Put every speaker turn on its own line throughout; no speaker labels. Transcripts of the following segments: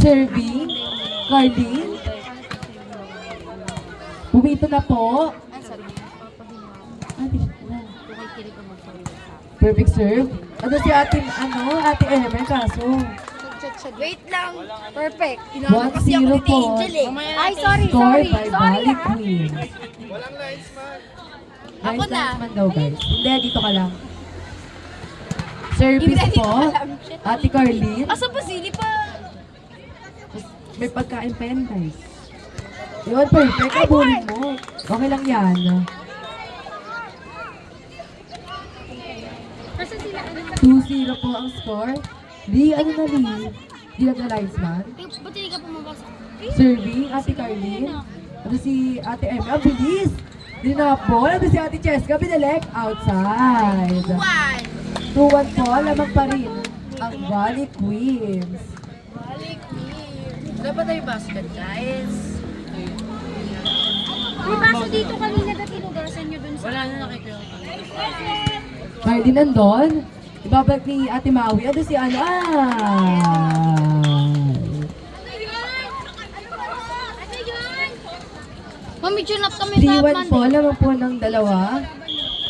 Serving. Carlin. Bumito na po. Perfect serve. Ano si ate Eme, kaso.
Wait lang. Perfect.
1-0 po.
Ay, sorry.
Score by
Sorry.
Valley Queen.
Walang linesman.
Ako
Nice
na.
dance man daw, guys. Hindi, dito ka lang. Service
Hindi,
po.
dito ka lang.
Ate Carlin.
Asa pa sili pa?
May pagkain pa yan, guys. Yun, perfect. Abulin mo. Okay lang yan. 2-0 po ang score. Lee, ano na Lee? Di nag-linesman.
Ba't hindi ka pumapasok?
Serving, Ate Carlin. Ano si Ate Emma? Ang bilis! Dinapol. Ano si Ate Cheska? Binalek outside. 2-1 po. Lamang pa rin ang Valley Queens.
Dapat tayo basket, guys. May baso dito kanina na tinugasan nyo dun sa... Wala na nakikita.
Carlin nandun. Ibabalik ni Ate Maui. Ano si ano?
Mami, tune up kami sa
3-1 po. Lamang po ng dalawa.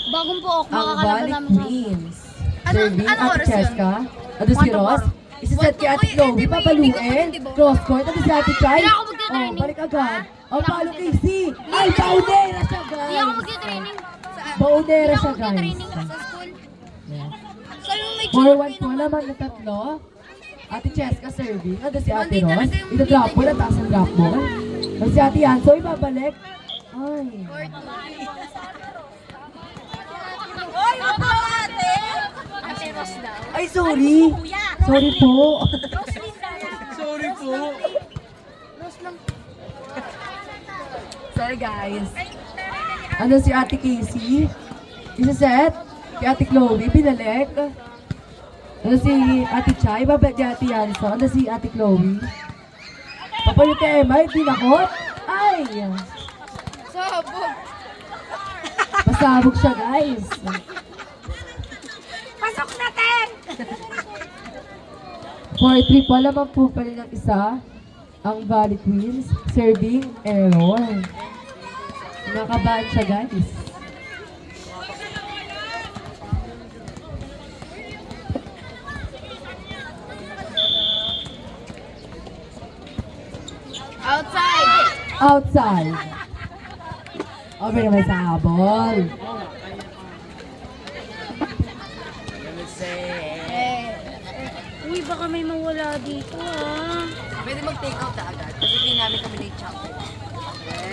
Bagong po ako,
Ang
makakalaban
Valley
namin sa...
Queens.
Ano-
Serving,
ano
Ate
oras yun?
Cheska. Ano si Ross? Isiset kay Ate Chloe, papaluin. Cross court. Ano si Ate Chay?
Hindi ako magta-training.
Balik agad. Palo kay C. Ay, baunera siya,
Hindi ako
guys.
magta-training.
Baunera
Hindi ako
siya, guys.
magta-training sa school. Saan yung may
4-1 po naman na tatlo. Ate Cheska serving. Ano si Ate Ross? Ito drop ball. Ang taas ang drop ball. Ano si Ate Yanso? Ibabalik. Ay.
Oy, ako ate! Ate Ross daw.
Ay, sorry. Sorry po.
Roslyn daw.
Sorry po.
Ross lang.
Sorry, guys. Ano si Ate Casey? Isa-set. Si Ate Chloe, binalik. Ano si Ate Chay? Babalik ni Ate Yanso. Ano si Ate Chloe? Papalit kay Emma, hindi nakot. Ay!
Sabog.
Pasabog siya, guys.
Pasok natin!
4-3 po. Lamang po pa rin ang isa. Ang Valley Queens. Serving error. Nakabahan siya, guys.
Outside!
Outside. Over naman sa habol.
Uy, baka may mawala dito
Pwede mag-take out na agad kasi hindi namin kami na champion.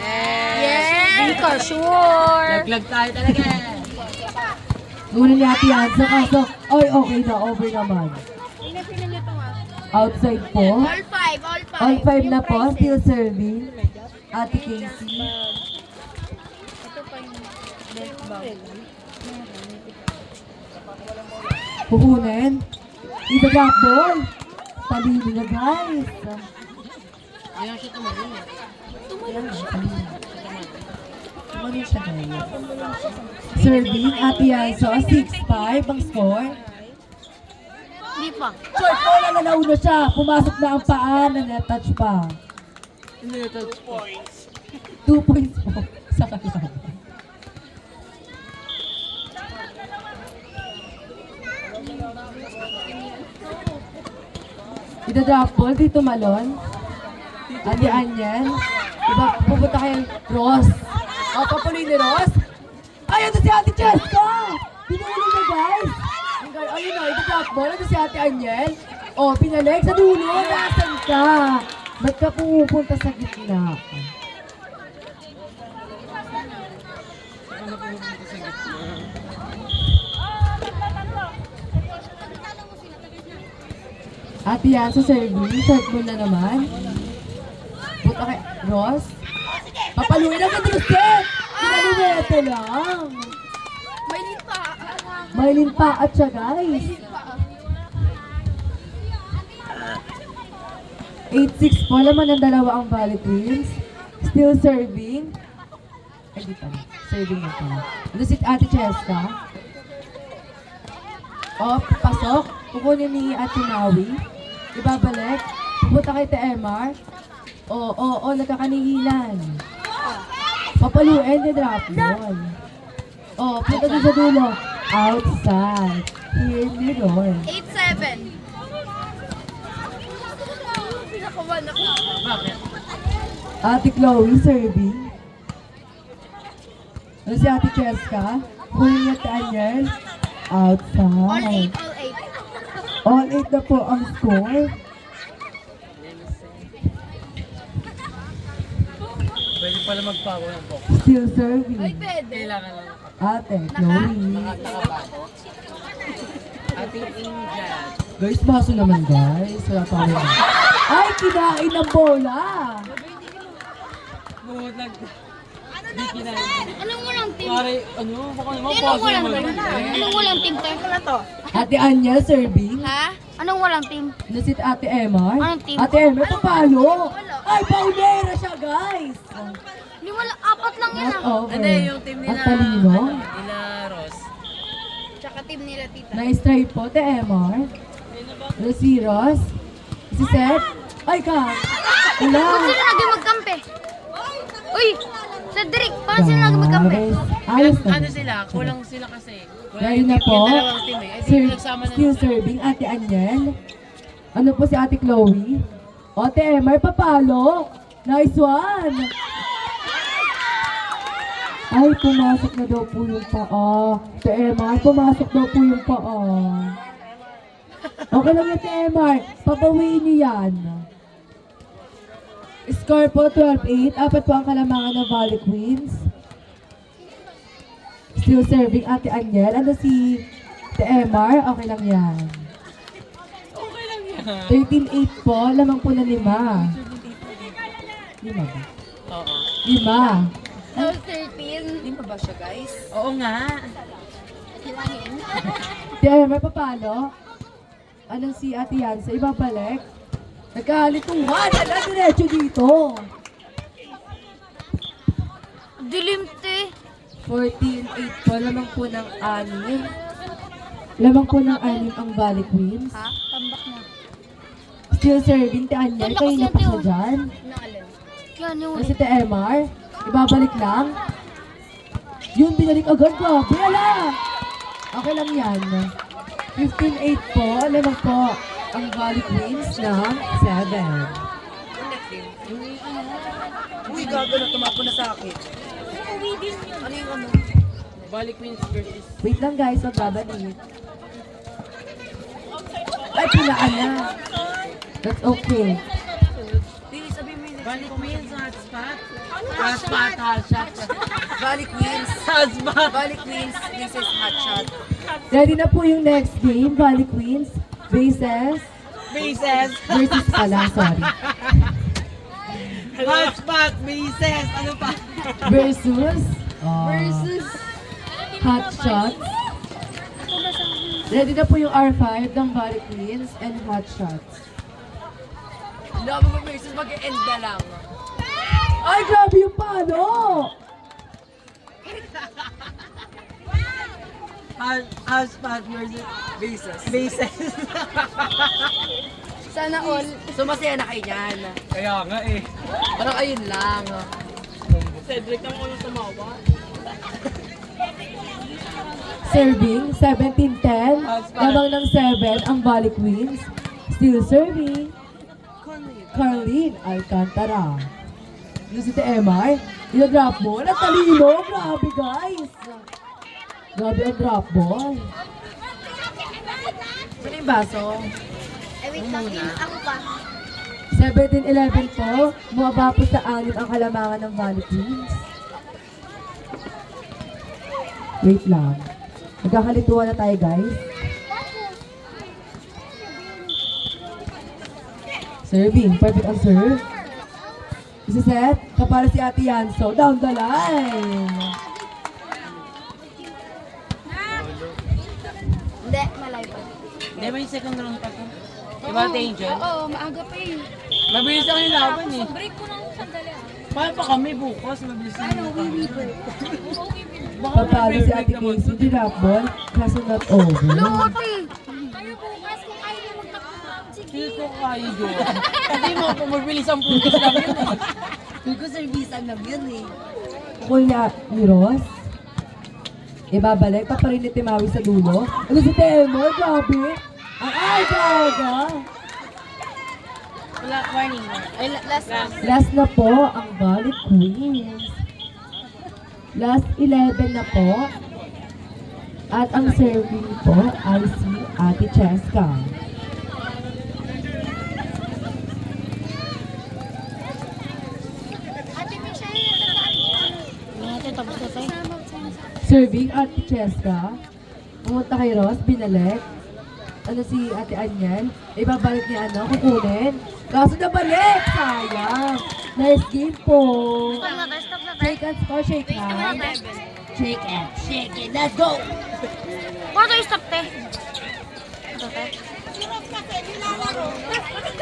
Yes! Hindi ka sure!
Laglag tayo talaga.
Muna ni Ate Yanso, kaso, ay, okay na, over naman.
Tingnan niyo ito
Outside po.
All five, all five.
All 5 na po, still serving. Ate Casey.
Ito pa yung belt bag.
Puhunin. Ito drop ball. Talino na, guys.
Ayaw siya tumalun eh.
Talino siya, guys. Serving, Ate Yanso, 6-5 ang score.
Hindi pa.
Short ball, na nauna siya. Pumasok na ang paa, na net-touch pa.
Hindi ito.
2 points po sa kalaban. Ito drop ball, dito Malon. Ate Anyan. Diba, pupunta kay Ross. O, papuloy ni Ross. Ay, ito si Ate Cheska! Pinulo na, guys. Ayun na, ito drop ball. Ito si Ate Anyan. O, pinalik sa dulo. Nasaan ka? Ba't ka pumupunta sa gitna? Ate yan sa serving. Short ball na naman. Punta kay Ross. Papaluin ang kadruset! Pinaluwete lang.
May lipa.
Maylin pa at siya, guys. 8-6 po naman ang dalawa ang Valley Queens. Still serving. Ay, di pa. Serving na pala. Ito si Ate Cheska. Pasok. Kukunin ni Ate Maui. Ibabalik. Pupunta kay TMR. Oo, nagkakanihilan. Papaluin yung drop ball. Punta doon sa dulo. Outside. Here ni Ron.
8-7. Pinakawan ako.
Bakit?
Ate Chloe serving. Ano si Ate Cheska? Huli niya si Anyel.
All
Outside.
8, all 8.
All 8 na po ang score.
Pwede pala magpago ng box.
Still serving.
Pwede.
Kailangan lang.
Ate Chloe.
Nakabago. Ating Angel.
Guys, baso naman guys. Wala pa rin. Ay, kinain ng bola.
Buhat nag... Di kinain.
Anong walang team?
Pare, ano? Baka naman
Anong
pause
walang
naman.
team? Anong walang team, Ter? Wala to.
Ate Anya serving.
Ha? Anong walang team?
Nasit Ate Emma.
Anong team?
Ate Emma, papalo. Ay, paunera siya guys.
Hindi wala, 4 lang yan
Not
ah.
over.
Hindi, yung team nila...
At talino.
Nila Ross.
Tsaka team nila, tita.
Nice try po, Ate Emma. Si Ross. Si Seth. Ay, ka.
Ba't
Wala.
sila lagi magkampe? Uy! Cedric, paano sila lagi magkampe?
Guys, ayos na.
Ano sila? Kulang sila kasi.
Dahil na po,
Yung dalawang team eh. Hindi nagsama na
still serving Ate Anyel. Ano po si Ate Chloe? O, Ate Emma, papalo. Nice one. Ay, pumasok na daw po yung paa. Ate Emma, pumasok daw po yung paa. Okay lang Ate Emma, pabawiin niyo yan. Score po 12-8. Apat po ang kalamangan ng Valley Queens. Still serving Ate Anyel. Ano si Ate Emma? Okay lang yan.
Okay lang yan.
13-8 po. Lamang po na 5. 5 ba?
Oo.
5.
12-13.
Lima ba siya, guys? Oo nga.
Hilangin.
Ate Emma, papalo? Anong si Ate Yansa? Ibabalik? Nagkahalituhan! Ala, diretso dito!
Dilim, te.
14-8 po. Lamang po ng 6. Lamang po ng 6 ang Valley Queens.
Ha? Tambak na.
Still serving, Te Anyel. Kayo na pa siya dyan.
Naalala. Yan yung
Kasi Te Emar, ibabalik lang. Yun, binalik agad. Grabe, ala! Okay lang yan. 15-8 po. Lamang po ang Valley Queens ng 7.
Uy, gago na tumapo na sa akin. Ano yung ano? Bali Queens versus...
Wait lang guys, magbabalik. Ay, pinaan na. That's okay.
Bali Queens, hotspot. Hotspot, hotshot.
Bali Queens.
Hotspot.
Bali Queens. This is Hot Shot.
Ready na po yung next game, Valley Queens versus
Bases.
pala, sorry.
Hotspot, bases. Ano pa?
Versus Hot Shots. Ready na po yung R5 ng Valley Queens and Hot Shots.
Hindi ako mag-versus, mag-end na lang.
Ay, grabe yung palo!
Hotspot versus bases.
Sana all.
So, masaya na kayo dyan.
Kaya nga eh.
Parang ayun lang.
Cedric ang unang tumawa.
Serving, 17-10. Lamang ng 7 ang Valley Queens. Still serving. Carlene Alcantara. Ano si Emma? Ina-drop ball. Ang talino. Grabe guys. Grabe ang drop ball.
Saan yung baso?
Eh, wait lang. Ako pa.
17-11 po. Bumaba po sa 6 ang kalamangan ng Valley Queens. Wait lang. Magkakalituan na tayo guys. Serving. Perfect ang serve. Isa set. Kapara si Ate Yanso. Down the line.
Hindi, malay pa.
Hindi ba yung second round pa to? Diba, Angel?
Oo, maaga pa eh.
Mabilis lang yung laban eh.
Break ko ng sandali.
Paano pa kami bukas? Mabilis lang yung laban.
Papalo si Ate Casey. Di drop ball. Kaso not over.
Lote! Kayo bukas kung ayaw niyo magtakbo. Sige.
Feel ko kayo yun. Hindi mo ako mabilis ang putos lang yun eh.
Feel ko servisan lang yun eh.
Kuya ni Ross. Ibabalik, paparin ni Timawi sa dulo. Ano si Temor? Grabe. Ay, gaga.
Wala, warning. Ay, last na.
Last na po ang Valley Queens. Last 11 na po. At ang serving po ay si Ate Cheska.
Ate Michelle, ito tapos na tayo.
Serving Ate Cheska. Pumunta kay Ross, binalik. Ano si Ate Anyan? Ibabalik niya ano, kukunin. Kaso nabalik! Sayang! Nice game po!
Stop na tayo, stop na tayo.
Shake and score, shake
Stop na
hands.
tayo.
Shake it, let's go!
Paano tayo stop, te? Ito, te.